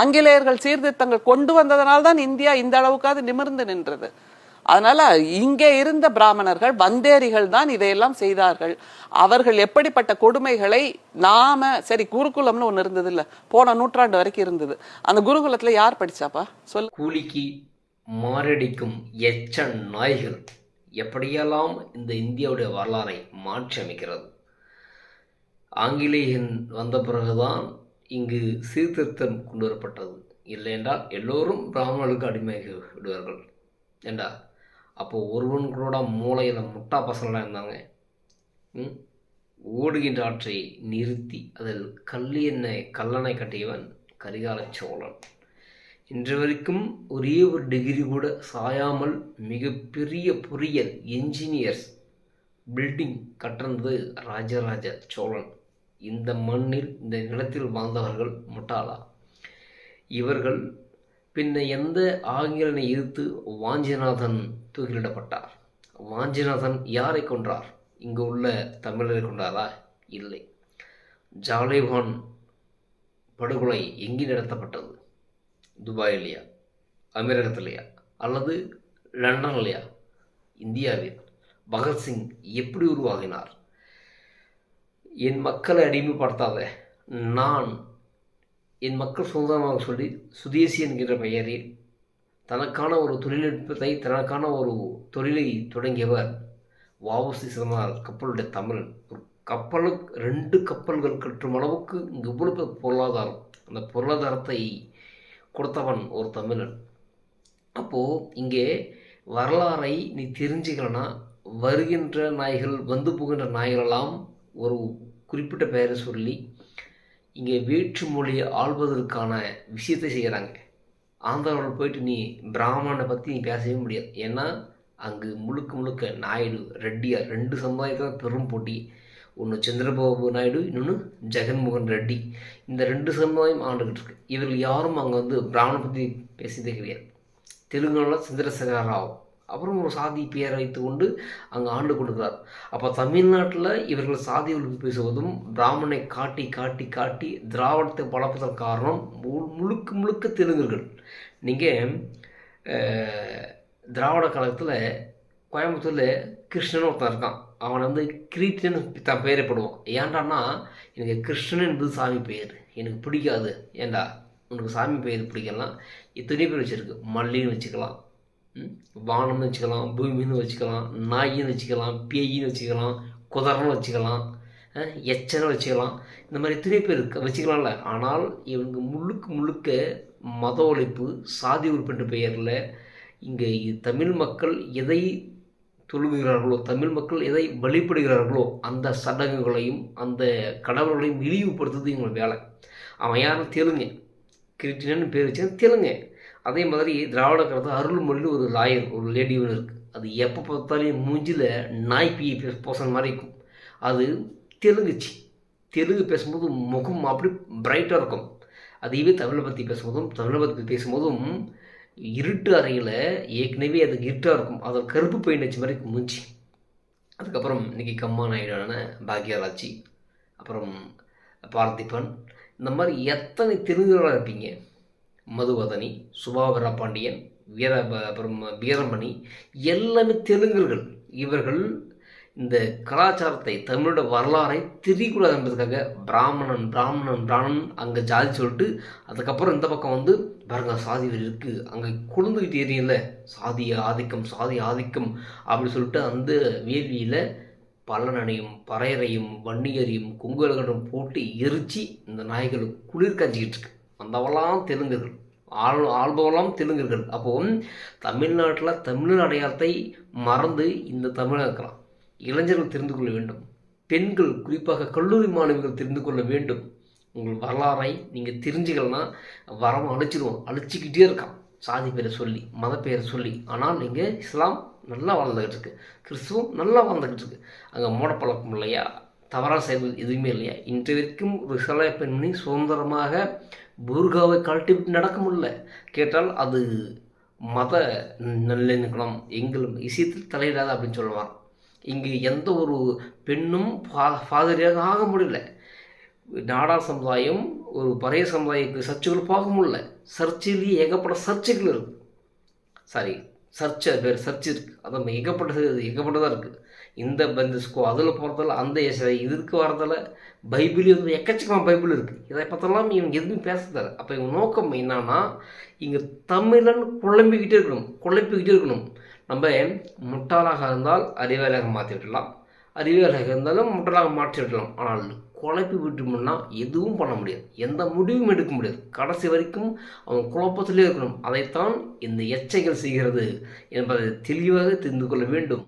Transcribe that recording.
ஆங்கிலேயர்கள் சீர்திருத்தங்கள் கொண்டு வந்ததனால்தான் இந்தியா இந்த அளவுக்காவது நிமிர்ந்து நின்றது. அதனால இங்கே இருந்த பிராமணர்கள் வந்தேரிகள் தான் இதையெல்லாம் செய்தார்கள். அவர்கள் எப்படிப்பட்ட கொடுமைகளை நாம சரி குருகுலம்னு ஒண்ணு இருந்தது இல்ல, போன நூற்றாண்டு வரைக்கும் இருந்தது. அந்த குருகுலத்துல யார் படிச்சாப்பா சொல்லு? கூலிக்கு மாரடிக்கும் எச்ச நாய்கள் எப்படியெல்லாம் இந்த இந்தியாவுடைய வரலாறை மாற்றி அமைக்கிறது. ஆங்கிலேயன் வந்த பிறகுதான் இங்கு சீர்திருத்தம் கொண்டு வரப்பட்டது. இல்லை என்றால் எல்லோரும் பிராமணர்களுக்கு அடிமையாகி விடுவார்கள் ஏண்டா. அப்போது ஒருவன்களோட மூளையில் முட்டா பசங்களாக இருந்தாங்க. ஓடுகின்ற ஆற்றை நிறுத்தி அதில் கல்லணை கட்டியவன் கரிகால சோழன். இன்று வரைக்கும் ஒரே ஒரு டிகிரி கூட சாயாமல் மிகப்பெரிய பொறியியல் என்ஜினியர்ஸ் பில்டிங் கட்டுறது ராஜராஜ சோழன். இந்த மண்ணில் இந்த நிலத்தில் வாழ்ந்தவர்கள் முட்டாளா? இவர்கள் பின்ன எந்த ஆங்கிலனை எதிர்த்து வாஞ்சிநாதன் தூக்கிலிடப்பட்டார்? வாஞ்சிநாதன் யாரை கொன்றார்? இங்கு உள்ள தமிழரை கொண்டாரா? இல்லை. ஜாலிபான் படுகொலை எங்கே நடத்தப்பட்டது? துபாயிலையா, அமெரிக்கத்திலையா, அல்லது லண்டன்லையா? இந்தியாவில். பகத்சிங் எப்படி உருவாகினார்? என் மக்களை அடிமைப்படுத்தாத, நான் என் மக்கள் சுதந்திரமாக சொல்லி சுதேசி என்கின்ற பெயரில் தனக்கான ஒரு தொழில்நுட்பத்தை தனக்கான ஒரு தொழிலை தொடங்கியவர் வ.உ.சி. சிதம்பரனார். கப்பலுடைய தமிழன். ஒரு கப்பலுக்கு 2 கப்பல்கள் கட்டும் அளவுக்கு இங்கு இவ்வளவு பொருளாதாரம், அந்த பொருளாதாரத்தை கொடுத்தவன் ஒரு தமிழன். அப்போது இங்கே வரலாறை நீ தெரிஞ்சுக்கலன்னா வருகின்ற நாய்கள் வந்து போகின்ற நாய்களெல்லாம் ஒரு குறிப்பிட்ட பெயரை சொல்லி இங்கே வேற்று மொழியை ஆள்வதற்கான விஷயத்தை செய்கிறாங்க. ஆந்திராவில் போயிட்டு நீ பிராமணனை பற்றி நீ பேசவே முடியாது. ஏன்னா அங்கு முழுக்க நாயுடு ரெட்டியார் 2 சமுதாயத்தில் பெரும் போட்டி. ஒன்று சந்திரபாபு நாயுடு, இன்னொன்று ஜெகன்மோகன் ரெட்டி. இந்த 2 சமுதாயம் ஆண்டுகிட்டு இருக்கு. இவர்கள் யாரும் அங்கே வந்து பிராமணனை பற்றி பேசியதே கிடையாது. தெலுங்குல சந்திரசேகர ராவ் அப்புறம் ஒரு சாதி பெயரை வைத்து கொண்டு அங்கே ஆண்டு கொடுக்கிறார். அப்போ தமிழ்நாட்டில் இவர்கள் சாதி ஒழிப்பு பேசுவதும் பிராமணனை காட்டி காட்டி காட்டி திராவிடத்தை பலப்பதற்கு காரணம் முழுக்க தெலுங்குகள். நீங்கள் திராவிட காலத்தில் கோயம்புத்தூரில் கிருஷ்ணன் ஒருத்தன் இருக்கான். அவனை வந்து கிரீட்டன் தான் பெயரப்படுவான். ஏன்டான்னா எனக்கு கிருஷ்ணன் என்பது சாமி பெயர் எனக்கு பிடிக்காது. ஏண்டா உனக்கு சாமி பெயர் பிடிக்கலாம், எத்தனை பேர் வச்சுருக்கு. மல்லின்னு வச்சுக்கலாம், வானம்னு வச்சுக்கலாம், பூமின்னு வச்சுக்கலாம், நாயின்னு வச்சுக்கலாம், பேயின்னு வச்சுக்கலாம், குதிரன்னு வச்சுக்கலாம், எச்சனை வச்சுக்கலாம். இந்த மாதிரி எத்தனை பேர் வச்சுக்கலாம்ல. ஆனால் இவங்க முழுக்க மத ஒழிப்பு சாதி ஒழிப்பு என்ற பெயரில் இங்கே தமிழ் மக்கள் எதை தொழுகிறார்களோ, தமிழ் மக்கள் எதை வழிபடுகிறார்களோ அந்த சடங்குகளையும் அந்த கடவுள்களையும் இழிவுபடுத்துறது இவங்க வேலை. அவன் யாரும் தெலுங்கு, கிருட்டினன்னு பேர் வச்சு தெலுங்கு. அதே மாதிரி திராவிட காலத்தில் அருள்மொழின்னு ஒரு லாயர், ஒரு லேடி ஒன்று இருக்குது. அது எப்போ பார்த்தாலும் மூஞ்சில் நாய் பீ போசன் மாதிரி இருக்கும். அது தெலுங்கு பேசும்போது முகம் அப்படி பிரைட்டாக இருக்கும். அதையே தமிழை பற்றி பேசும்போதும் இருட்டு அறையில் ஏற்கனவே அதுக்கு இருட்டாக இருக்கும். அதில் கருப்பு பெயிண்ட் வச்ச மாதிரி மூஞ்சி. அதுக்கப்புறம் இன்றைக்கி கம்மா நாயுடான பாக்யராஜி, அப்புறம் பார்த்திபன், இந்த மாதிரி எத்தனை தெலுங்குகளாக இருப்பீங்க. மதுவதனி, சுபாவர பாண்டியன், அப்புறம் வீரமணி, எல்லாமே தெலுங்குகள். இவர்கள் இந்த கலாச்சாரத்தை தமிழோட வரலாறை திரிக்கூடாது என்பதுக்காக பிராமணன் அங்கே ஜாதி சொல்லிட்டு அதுக்கப்புறம் இந்த பக்கம் வந்து பாருங்க சாதி இருக்குது அங்கே குழுந்துக்கிட்டு எரியல, சாதி ஆதிக்கம் அப்படி சொல்லிட்டு அந்த வேள்வியில் பல்லனையும் பறையரையும் வன்னியரையும் குங்குலகரும் போட்டு எரிச்சு இந்த நாய்கள் குளிர் காஞ்சிக்கிட்டு இருக்கு. வந்தவெல்லாம் தெலுங்குகள், ஆள்பவெல்லாம் தெலுங்குகள். அப்போ தமிழ்நாட்டில் தமிழர் அடையாளத்தை மறந்து இந்த தமிழக இருக்கலாம். இளைஞர்கள் தெரிந்து கொள்ள வேண்டும். பெண்கள் குறிப்பாக கல்லூரி மாணவிகள் தெரிந்து கொள்ள வேண்டும். உங்கள் வரலாறை நீங்கள் தெரிஞ்சுக்கலன்னா வரம் அழிச்சிக்கிட்டே இருக்கான். சாதி பேரை சொல்லி, மத பெயரை சொல்லி. ஆனால் நீங்கள் இஸ்லாம் நல்லா வாழ்ந்துக்கிட்டு இருக்கு, கிறிஸ்துவம் நல்லா வாழ்ந்துக்கிட்டு இருக்கு. அங்கே மூடப்பழக்கம் இல்லையா, தவறான செயல்கள் எதுவுமே இல்லையா. இன்று வரைக்கும் ஒரு சில பெண்மணி சுதந்திரமாக புர்காவை கழட்டிவிட்டு நடக்க முடியல. கேட்டால் அது மத நல்லிணக்கம், எங்கள் விஷயத்தில் தலையிடாத அப்படின்னு சொல்லுவார். இங்கு எந்த ஒரு பெண்ணும் ஃபாதரியாக ஆக முடியல. நாடார் சமுதாயம் ஒரு பறைய சமுதாயத்துக்கு சர்ச்சுகள் பார்க்க முடியல. சர்ச்சிலேயே ஏகப்பட்ட சர்ச்சுகள் இருக்குது. சாரி, சர்ச் பேர் சர்ச் இருக்குது. அதான் ஏகப்பட்டதாக இருக்குது. இந்த பெந்தஸ்கோ அதில் போகிறதில்ல, அந்த இதற்கு வரதில்ல. பைபிள் வந்து எக்கச்சக்கமாக பைபிள் இருக்குது. இதை பற்றலாம் இவங்க எதுவும் பேசுறதில்ல. அப்போ இவங்க நோக்கம் என்னன்னா, இங்கே தமிழன் குழம்பிக்கிட்டே இருக்கணும். நம்ம முட்டாளாக இருந்தால் அறிவாளியாக மாற்றி விடலாம், அறிவாளியாக இருந்தாலும் முட்டாளாக மாற்றி விடலாம். ஆனால் குழப்பி விட்டோம்னா எதுவும் பண்ண முடியாது, எந்த முடிவும் எடுக்க முடியாது. கடைசி வரைக்கும் அவன் குழப்பத்திலே இருக்கணும். அதைத்தான் இந்த எச்சைகள் செய்கிறது என்பதை தெளிவாக தெரிந்து கொள்ள வேண்டும்.